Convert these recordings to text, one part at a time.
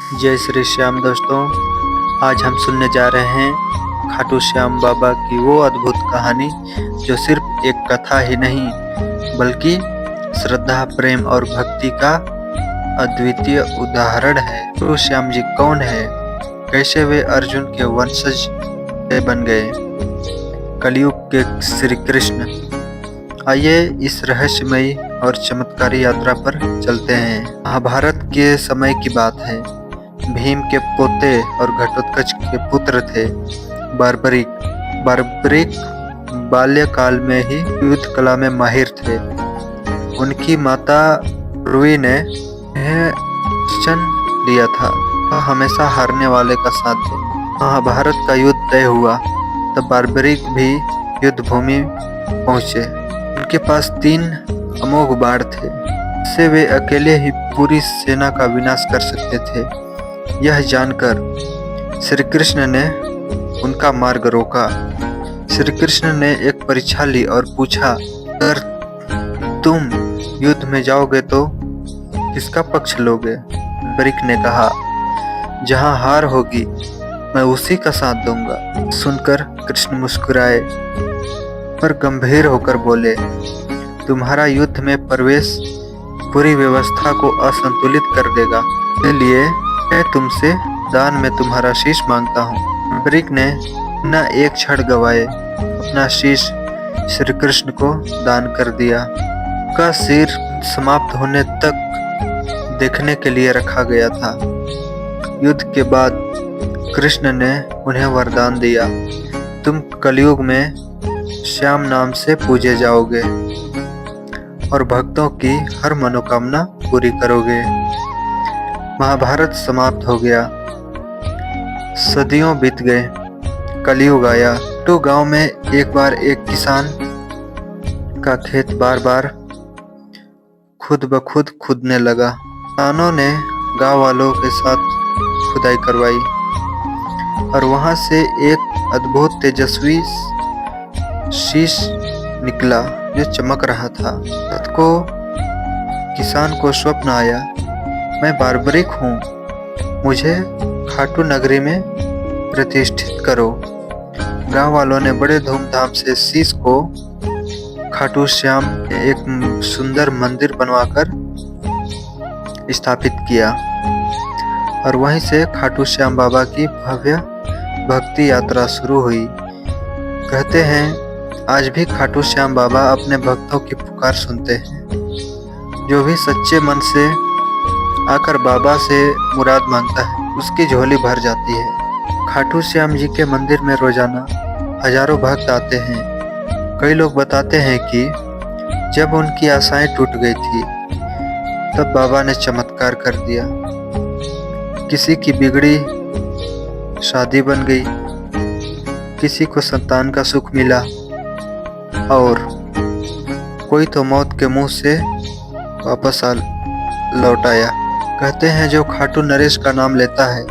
जय श्री श्याम दोस्तों। आज हम सुनने जा रहे हैं खाटू श्याम बाबा की वो अद्भुत कहानी जो सिर्फ एक कथा ही नहीं बल्कि श्रद्धा, प्रेम और भक्ति का अद्वितीय उदाहरण है। खाटू श्याम जी कौन है, कैसे वे अर्जुन के वंशज बन गए, कलयुग के श्री कृष्ण। आइए इस रहस्यमयी और चमत्कारी यात्रा पर चलते हैं। महाभारत के समय की बात है। भीम के पोते और घटोत्कच के पुत्र थे बार्बरिक बाल्यकाल में ही युद्ध कला में माहिर थे। उनकी माता रुई ने वचन दिया था वह हमेशा हारने वाले का साथ दे। महाभारत का युद्ध तय हुआ तब बार्बरिक भी युद्ध भूमि पहुंचे। उनके पास 3 अमोघ बाण थे, इससे वे अकेले ही पूरी सेना का विनाश कर सकते थे। यह जानकर श्री कृष्ण ने उनका मार्ग रोका। श्री कृष्ण ने एक परीक्षा ली और पूछा, अगर तुम युद्ध में जाओगे तो किसका पक्ष लोगे? बार्बरिक ने कहा, जहां हार होगी मैं उसी का साथ दूंगा। सुनकर कृष्ण मुस्कुराए पर गंभीर होकर बोले, तुम्हारा युद्ध में प्रवेश पूरी व्यवस्था को असंतुलित कर देगा, इसलिए मैं तुमसे दान में तुम्हारा शीश मांगता हूँ। बार्बरिक ने बिना एक क्षण गवाए अपना शीश श्री कृष्ण को दान कर दिया। उनका सिर समाप्त होने तक देखने के लिए रखा गया था। युद्ध के बाद कृष्ण ने उन्हें वरदान दिया, तुम कलयुग में श्याम नाम से पूजे जाओगे और भक्तों की हर मनोकामना पूरी करोगे। महाभारत समाप्त हो गया। सदियों बीत गए, कलयुग आया। तो गांव में एक बार एक किसान का खेत बार बार खुद ब खुद खुदने लगा। किसानों ने गांव वालों के साथ खुदाई करवाई और वहां से एक अद्भुत तेजस्वी शीश निकला जो चमक रहा था। रात को किसान को स्वप्न आया, मैं बार्बरिक हूँ, मुझे खाटू नगरी में प्रतिष्ठित करो। गांव वालों ने बड़े धूमधाम से शीश को खाटू श्याम एक सुंदर मंदिर बनवाकर स्थापित किया और वहीं से खाटू श्याम बाबा की भव्य भक्ति यात्रा शुरू हुई। कहते हैं आज भी खाटू श्याम बाबा अपने भक्तों की पुकार सुनते हैं। जो भी सच्चे मन से आकर बाबा से मुराद मांगता है उसकी झोली भर जाती है। खाटू श्याम जी के मंदिर में रोजाना हजारों भक्त आते हैं। कई लोग बताते हैं कि जब उनकी आशाएं टूट गई थी तब बाबा ने चमत्कार कर दिया। किसी की बिगड़ी शादी बन गई, किसी को संतान का सुख मिला और कोई तो मौत के मुंह से वापस लौट आया। कहते हैं जो खाटू नरेश का नाम लेता है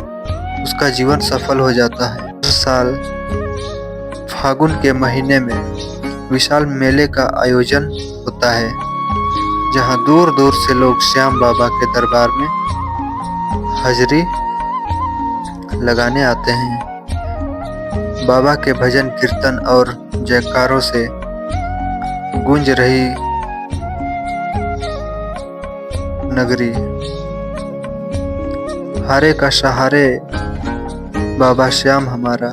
उसका जीवन सफल हो जाता है। हर साल फागुन के महीने में विशाल मेले का आयोजन होता है जहां दूर दूर से लोग श्याम बाबा के दरबार में हाजिरी लगाने आते हैं। बाबा के भजन कीर्तन और जयकारों से गूंज रही नगरी। हारे का सहारे बाबा श्याम हमारा।